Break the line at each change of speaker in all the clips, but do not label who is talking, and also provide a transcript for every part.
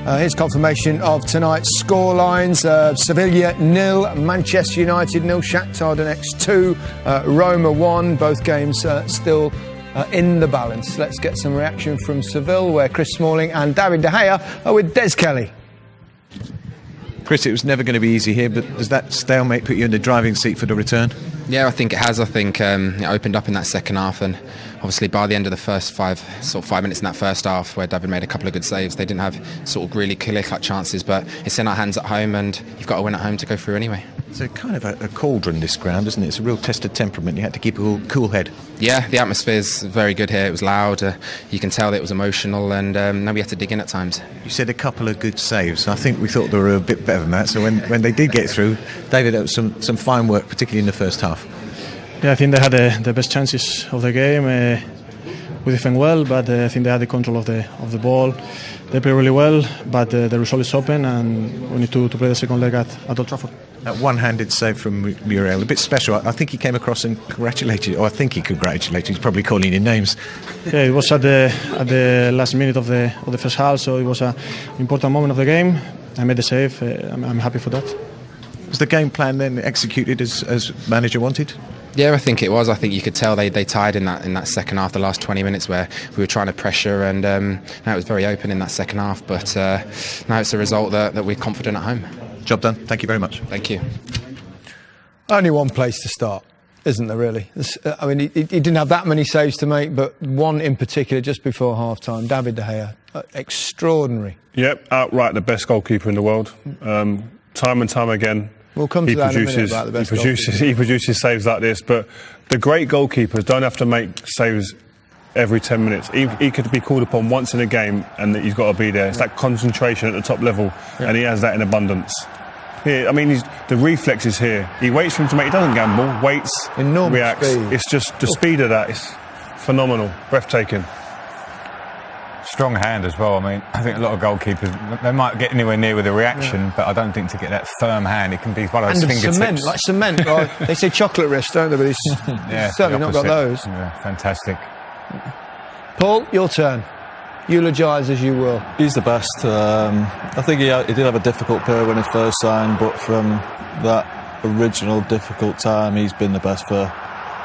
Here's confirmation of tonight's scorelines. Sevilla 0, Manchester United 0, Shakhtar Donetsk 2, Roma 1. Both games still in the balance. Let's get some reaction from Seville, where Chris Smalling and David De Gea are with Des Kelly.
Chris, it was never going to be easy here, but does that stalemate put you in the driving seat for the return?
Yeah, I think it has. I think it opened up in that second half, and obviously by the end of the first 5 minutes in that first half, where David made a couple of good saves, they didn't have sort of really clear-cut chances, but it's in our hands at home, and you've got to win at home to go through anyway.
It's a kind of a cauldron, this ground, isn't it? It's a real test of temperament. You had to keep a cool head.
Yeah, the atmosphere's very good here. It was loud. You can tell that it was emotional, and now we had to dig in at times.
You said a couple of good saves. I think we thought they were a bit better than that. So when they did get through, David, it was some fine work, particularly in the first half.
Yeah, I think they had the best chances of the game. We defend well, but I think they had the control of the ball. They play really well, but the result is open, and we need to play the second leg at Old Trafford.
That one-handed save from Muriel, a bit special. I think he came across and congratulated you, or I think he congratulated you. He's probably calling you names.
Yeah, it was at the last minute of the first half, so it was an important moment of the game. I made the save. I'm happy for that.
Was the game plan then executed as manager wanted?
Yeah, I think it was. I think you could tell they tied in that second half, the last 20 minutes, where we were trying to pressure, and now it was very open in that second half. But now it's a result that we're confident at home.
Job done. Thank you very much.
Thank you.
Only one place to start, isn't there, really? I mean, he didn't have that many saves to make, but one in particular just before half-time. David De Gea, extraordinary.
Yep, outright the best goalkeeper in the world. Time and time again.
We'll come to that in a minute about the best
he produces saves like this, but the great goalkeepers don't have to make saves every 10 minutes. He could be called upon once in a game, and he's got to be there. It's that concentration at the top level, and he has that in abundance. Here, I mean, the reflex is here. He waits for him to make. He doesn't gamble. Waits,
enormous
reacts.
speed.
It's just the speed of that is phenomenal, breathtaking.
Strong hand as well. I mean, I think a lot of goalkeepers, they might get anywhere near with a reaction, but I don't think to get that firm hand, it can be one of those fingertips.
Cement, like cement. Right? They say chocolate wrist, don't they? But he's certainly not got those.
Yeah, fantastic.
Paul, your turn. Eulogise as you will.
He's the best. I think he did have a difficult period when he first signed, but from that original difficult time, he's been the best for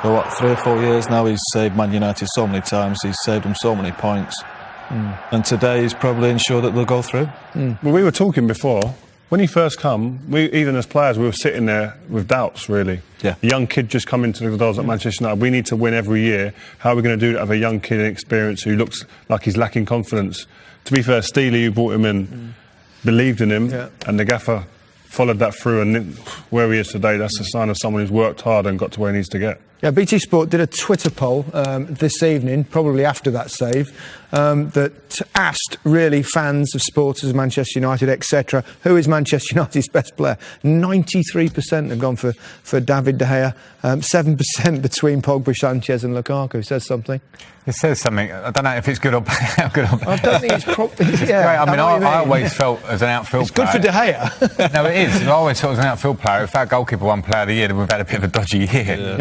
what, 3 or 4 years now. He's saved Man United so many times. He's saved them so many points. And today he's probably ensured that they'll go through.
Well, we were talking before. When he first come, even as players, we were sitting there with doubts, really.
Yeah.
A young kid just coming to the doors at Manchester United. We need to win every year. How are we going to do that with a young kid in experience who looks like he's lacking confidence? To be fair, Steely, who brought him in, believed in him, and the gaffer followed that through, and where he is today, that's a sign of someone who's worked hard and got to where he needs to get.
Yeah, BT Sport did a Twitter poll this evening, probably after that save, that asked really fans of supporters of Manchester United, etc., who is Manchester United's best player? 93% have gone for David De Gea, 7% between Pogba, Sanchez and Lukaku. Says something.
It says something. I don't know if it's good or bad.
I don't think it's probably.
Yeah, I mean, I always felt as an outfield player.
It's good for De Gea.
No, it is. I always felt as an outfield player, if our goalkeeper won Player of the Year, then we've had a bit of a dodgy year.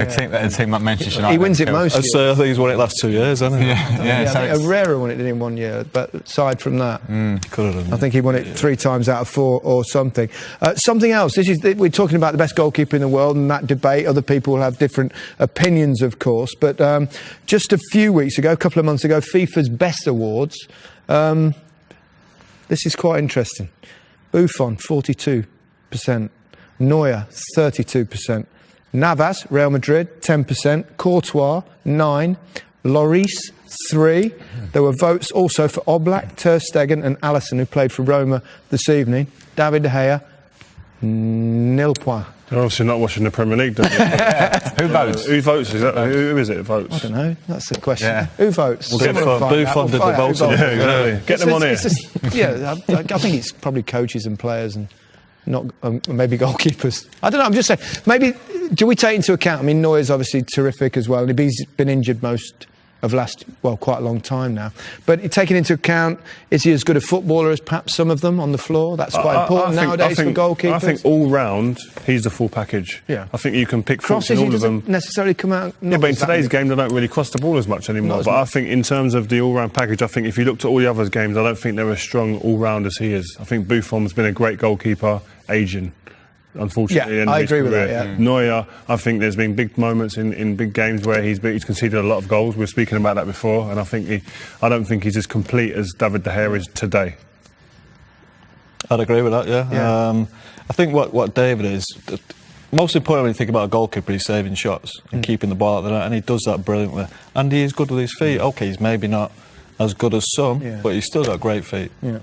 A team like Manchester United.
He wins it most.
I think he's won it last 2 years, hasn't he?
Yeah, so Herrera won it in 1 year, but aside from that, I think he won it 3 times out of 4 or something. Something else. We're talking about the best goalkeeper in the world, and that debate. Other people will have different opinions, of course. But just a few weeks ago, a couple of months ago, FIFA's Best Awards. This is quite interesting. Buffon, 42%. Neuer, 32%. Navas, Real Madrid, 10%. Courtois, 9%. Lloris, 3%. There were votes also for Oblak, Ter Stegen and Alisson, who played for Roma this evening. David De Gea, 0 points.
They're obviously not watching the Premier League, don't they?
Who votes?
Who votes? Who is it that votes?
I don't know. That's the question.
Yeah.
Who votes?
Buffon did the voting.
Yeah, exactly. Get them on here.
I think it's probably coaches and players and not maybe goalkeepers. I don't know. I'm just saying. Maybe do we take into account? I mean, Neuer's obviously terrific as well, and he's been injured most of quite a long time now. But taking into account, is he as good a footballer as perhaps some of them on the floor? That's quite important nowadays for goalkeepers.
I think all round, he's the full package.
Yeah.
I think you can pick faults
Crosses,
in all of them.
necessarily come out.
Yeah, but in today's game, they don't really cross the ball as much anymore. But I think in terms of the all-round package, I think if you looked at all the other games, I don't think they're as strong all-round as he is. I think Buffon's been a great goalkeeper, aging, unfortunately.
Yeah, I agree with that, yeah.
Neuer, I think there's been big moments in big games where he's conceded a lot of goals. We were speaking about that before, and I don't think he's as complete as David De Gea is today.
I'd agree with that, yeah. I think what David is, most important when you think about a goalkeeper, he's saving shots and keeping the ball out there, and he does that brilliantly. And he is good with his feet. OK, he's maybe not as good as some, but he's still got great feet.
Yeah.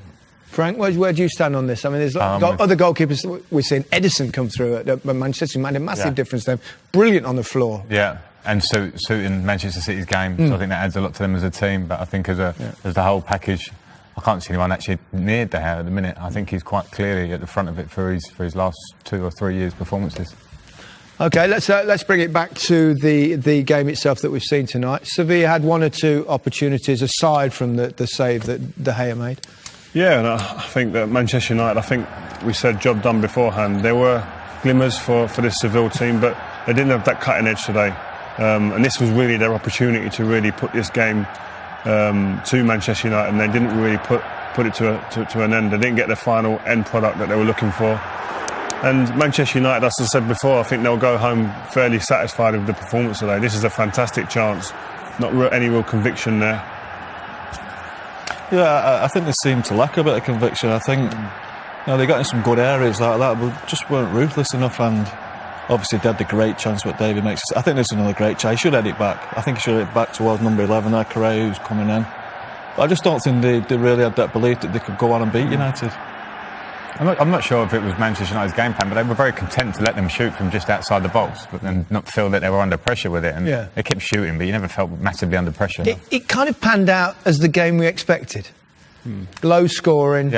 Frank, where do you stand on this? I mean, there's other goalkeepers. We've seen Edison come through at Manchester, made a massive difference to them. Brilliant on the floor.
Yeah, and suiting Manchester City's game. So I think that adds a lot to them as a team. But I think as the whole package, I can't see anyone actually near De Gea at the minute. I think he's quite clearly at the front of it for his last 2 or 3 years' performances.
OK, let's bring it back to the game itself that we've seen tonight. Sevilla had 1 or 2 opportunities aside from the save that De Gea made.
Yeah, and I think that Manchester United, I think we said job done beforehand. There were glimmers for this Seville team, but they didn't have that cutting edge today. And this was really their opportunity to really put this game to Manchester United, and they didn't really put it to an end. They didn't get the final end product that they were looking for. And Manchester United, as I said before, I think they'll go home fairly satisfied with the performance today. This is a fantastic chance. Not any real conviction there.
Yeah, I think they seem to lack a bit of conviction. I think they got in some good areas like that, but just weren't ruthless enough. And obviously, they had the great chance what David makes. I think there's another great chance. He should head it back. I think he should head it back towards number 11 there, Correa, who's coming in. But I just don't think they really had that belief that they could go on and beat United.
I'm not sure if it was Manchester United's game plan, but they were very content to let them shoot from just outside the box, but then not feel that they were under pressure with it. And they kept shooting, but you never felt massively under pressure.
It kind of panned out as the game we expected. Low scoring,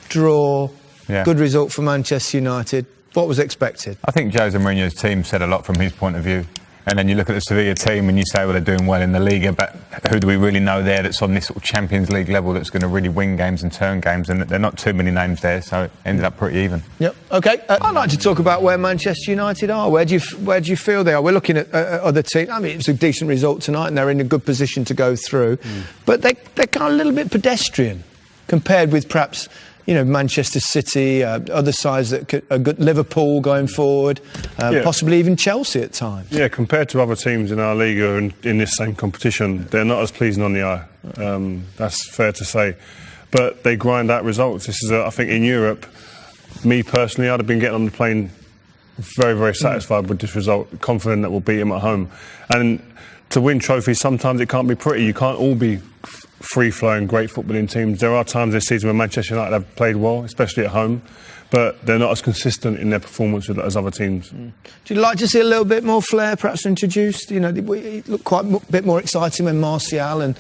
draw, good result for Manchester United. What was expected?
I think Jose Mourinho's team said a lot from his point of view. And then you look at the Sevilla team and you say, well, they're doing well in the Liga, but who do we really know there that's on this sort of Champions League level that's going to really win games and turn games? And there are not too many names there, so it ended up pretty even.
Yep. OK. I'd like to talk about where Manchester United are. Where do you feel they are? We're looking at other teams. I mean, it's a decent result tonight and they're in a good position to go through. But they're kind of a little bit pedestrian compared with perhaps Manchester City, other sides that are good, Liverpool going forward, possibly even Chelsea at times. Yeah,
compared to other teams in our league or in this same competition, they're not as pleasing on the eye. That's fair to say. But they grind out results. This is, I think, in Europe, me personally, I'd have been getting on the plane very, very satisfied with this result, confident that we'll beat them at home. And to win trophies, sometimes it can't be pretty. You can't all be free-flowing, great footballing teams. There are times this season when Manchester United have played well, especially at home, but they're not as consistent in their performance as other teams.
Do you like to see a little bit more flair perhaps introduced? It looked quite a bit more exciting when Martial and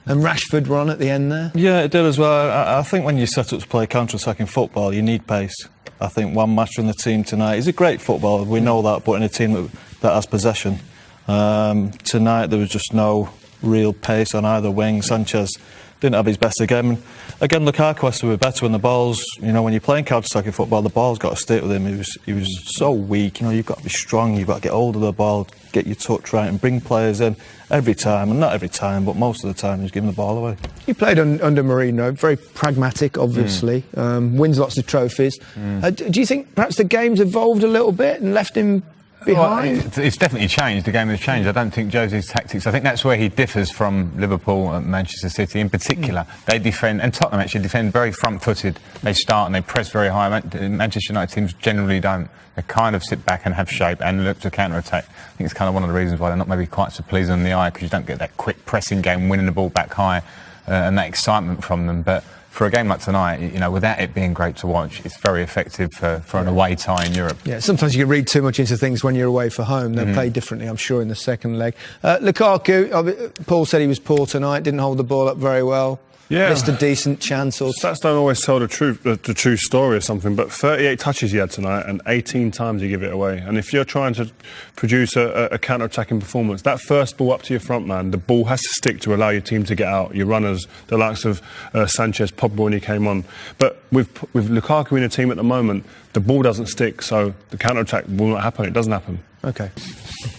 Rashford were on at the end there. Yeah,
it did as well. I think when you set up to play counter-attacking football, you need pace. I think one match from the team tonight is a great football, we know that, but in a team that has possession. Tonight there was just no real pace on either wing. Sanchez didn't have his best game. Again, Lukaku has to be better when the ball's, when you're playing counter-attacking football, the ball's got to stick with him. He was so weak. You've got to be strong, you've got to get hold of the ball, get your touch right and bring players in every time. And not every time, but most of the time he's giving the ball away.
He played under Mourinho, very pragmatic, obviously, wins lots of trophies. Do you think perhaps the game's evolved a little bit and left him behind?
Well, it's definitely changed. The game has changed. I don't think Jose's tactics, I think that's where he differs from Liverpool and Manchester City in particular. They defend, and Tottenham actually defend very front-footed. They start and they press very high. Manchester United teams generally don't. They kind of sit back and have shape and look to counter-attack. I think it's kind of one of the reasons why they're not maybe quite so pleasing on the eye, because you don't get that quick pressing game, winning the ball back high and that excitement from them. But for a game like tonight, without it being great to watch, it's very effective for an away tie in Europe.
Yeah, sometimes you can read too much into things when you're away for home. They'll play differently, I'm sure, in the second leg. Lukaku, Paul said he was poor tonight, didn't hold the ball up very well. missed a decent chance or
Stats don't always tell the true story or something, but 38 touches he had tonight and 18 times he give it away. And if you're trying to produce a counter-attacking performance, that first ball up to your front man, the ball has to stick to allow your team to get out. Your runners, the likes of Sanchez, Pogba when he came on. But with Lukaku in the team at the moment, the ball doesn't stick, so the counter-attack will not happen. It doesn't happen.
Okay.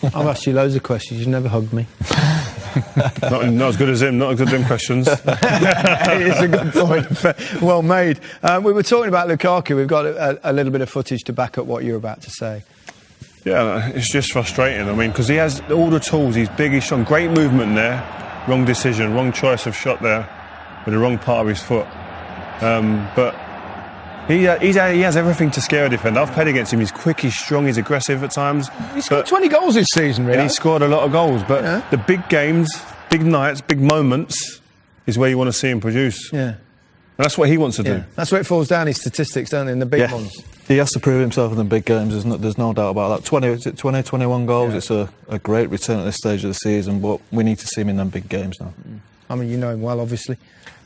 I've asked you loads of questions. You've never hugged me.
not as good as him. Not as good as them questions.
It's a good point. Well made. We were talking about Lukaku. We've got a little bit of footage to back up what you're about to say.
Yeah, it's just frustrating. I mean, because he has all the tools. He's big, he's strong. Great movement there. Wrong decision, wrong choice of shot there with the wrong part of his foot. But he has everything to scare a defender. I've played against him. He's quick, he's strong, he's aggressive at times.
He's scored 20 goals this season, really.
And he's scored a lot of goals. But the big games, big nights, big moments is where you want to see him produce.
Yeah.
And that's what he wants to do.
That's where it falls down, his statistics, don't they, in the big ones.
He has to prove himself in the big games, isn't it? There's no doubt about that. 21 goals? It's a great return at this stage of the season, but we need to see him in them big games now.
I mean, you know him well, obviously.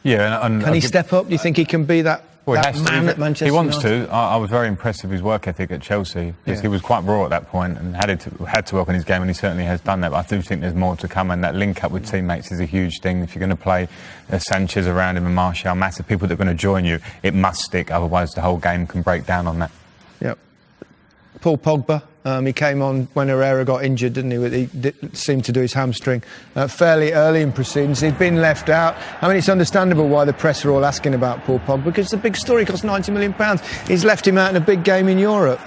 Yeah, and
can he step up? Do you think he can be that man at Manchester
He wants
United?
to. I was very impressed with his work ethic at Chelsea because he was quite raw at that point and had to work on his game, and he certainly has done that. But I do think there's more to come, and that link up with teammates is a huge thing. If you're going to play Sanchez around him and Martial, massive people that are going to join you, it must stick. Otherwise, the whole game can break down on that.
Yep. Paul Pogba, he came on when Herrera got injured, didn't he? He seemed to do his hamstring fairly early in proceedings. He'd been left out. I mean, it's understandable why the press are all asking about Paul Pogba, because it's a big story. He cost £90 million. He's left him out in a big game in Europe.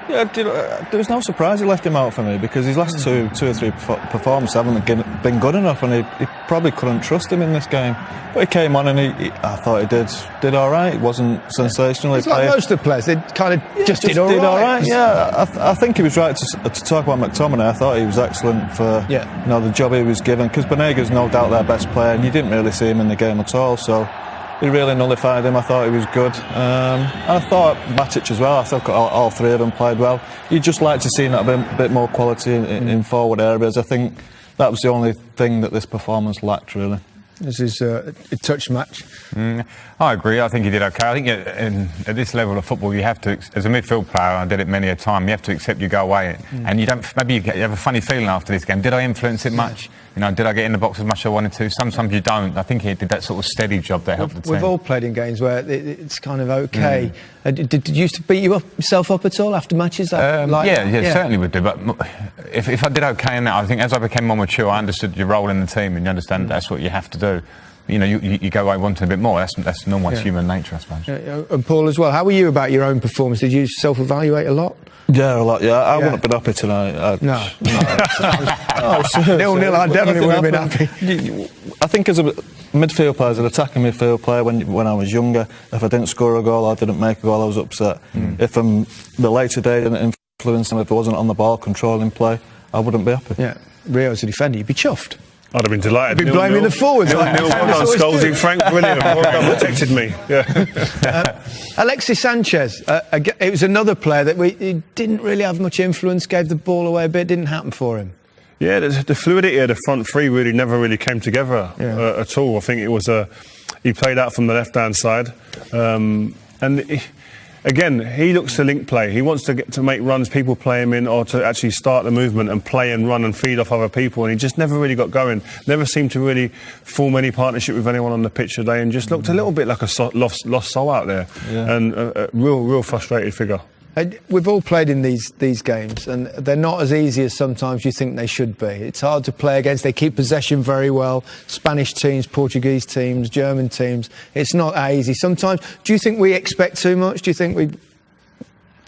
Yeah, there was no surprise he left him out for me, because his last two or three performances haven't been good enough, and he probably couldn't trust him in this game. But he came on and I thought he did all right. It wasn't sensational.
It's like most of the players, they kind of just did all right.
Yeah, I think he was right to talk about McTominay. I thought he was excellent for the job he was given, because Banega's no doubt their best player, and you didn't really see him in the game at all. So he really nullified him. I thought he was good. And I thought Matic as well. I thought all three of them played well. You'd just like to see that bit more quality in forward areas. I think that was the only thing that this performance lacked, really.
This is a touch match.
I agree. I think he did okay. I think at this level of football, you have to, as a midfield player, I did it many a time, you have to accept you go away. And you don't. Maybe you have a funny feeling after this game. Did I influence it much? You know, did I get in the box as much as I wanted to? Sometimes you don't. I think he did that sort of steady job that helped the team.
We've all played in games where it's kind of okay. Did you used to beat yourself up at all after matches?
Certainly would do. But if I did okay in that, I think as I became more mature, I understood your role in the team, and you understand that's what you have to do. You know, you go away wanting a bit more. That's normal. It's human nature, I suppose.
And Paul as well. How were you about your own performance? Did you self-evaluate a lot?
Yeah, a lot. Yeah, I wouldn't have been happy tonight.
No. 0-0. I definitely wouldn't have been happy.
I think as a midfield player, as an attacking midfield player, when I was younger, if I didn't score a goal or didn't make a goal, I was upset. If the later day didn't influence him, if I wasn't on the ball controlling play, I wouldn't be happy.
Yeah, Rio's a defender. You'd be chuffed.
I'd have been delighted.
I'd be blaming the forwards.
Well done, Scholes and Frank. Brilliant. Well done, protected me. Yeah.
Alexis Sanchez. It was another player that he didn't really have much influence, gave the ball away a bit, didn't happen for him. Yeah,
the fluidity of the front three really never really came together at all. I think it was he played out from the left-hand side. Again, he looks to link play. He wants to make runs, people play him in, or to actually start the movement and play and run and feed off other people. And he just never really got going. Never seemed to really form any partnership with anyone on the pitch today, and just looked a little bit like a lost soul out there. Yeah. And a real frustrated figure.
We've all played in these games, and they're not as easy as sometimes you think they should be. It's hard to play against. They keep possession very well. Spanish teams, Portuguese teams, German teams. It's not that easy. Sometimes, do you think we expect too much? Do you think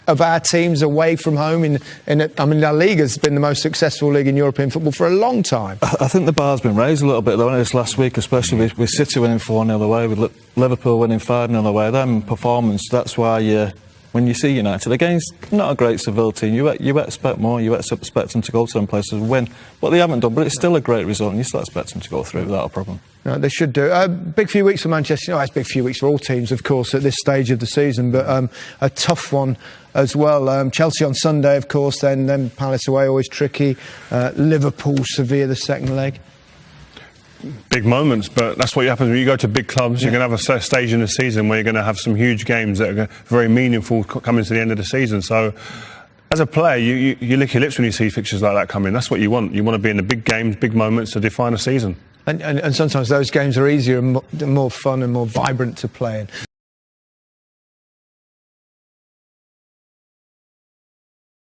of our teams away from home? La Liga's been the most successful league in European football for a long time.
I think the bar's been raised a little bit, though, this last week, especially with City winning 4-0 away, with Liverpool winning 5-0 away. Them performance, that's why when you see United against not a great Sevilla team, you expect more. You expect them to go to them places and win. What they haven't done, but it's still a great result, and you still expect them to go through without a problem.
No, they should do. Big few weeks for Manchester United. It's big few weeks for all teams, of course, at this stage of the season, but a tough one as well. Chelsea on Sunday, of course, then Palace away, always tricky. Liverpool, Sevilla, the second leg.
big moments, but that's what happens when you go to big clubs. You're going to have a stage in the season where you're going to have some huge games that are very meaningful coming to the end of the season. So, as a player, you lick your lips when you see fixtures like that come in. That's what you want. You want to be in the big games, big moments to define a season.
And sometimes those games are easier and more fun and more vibrant to play in.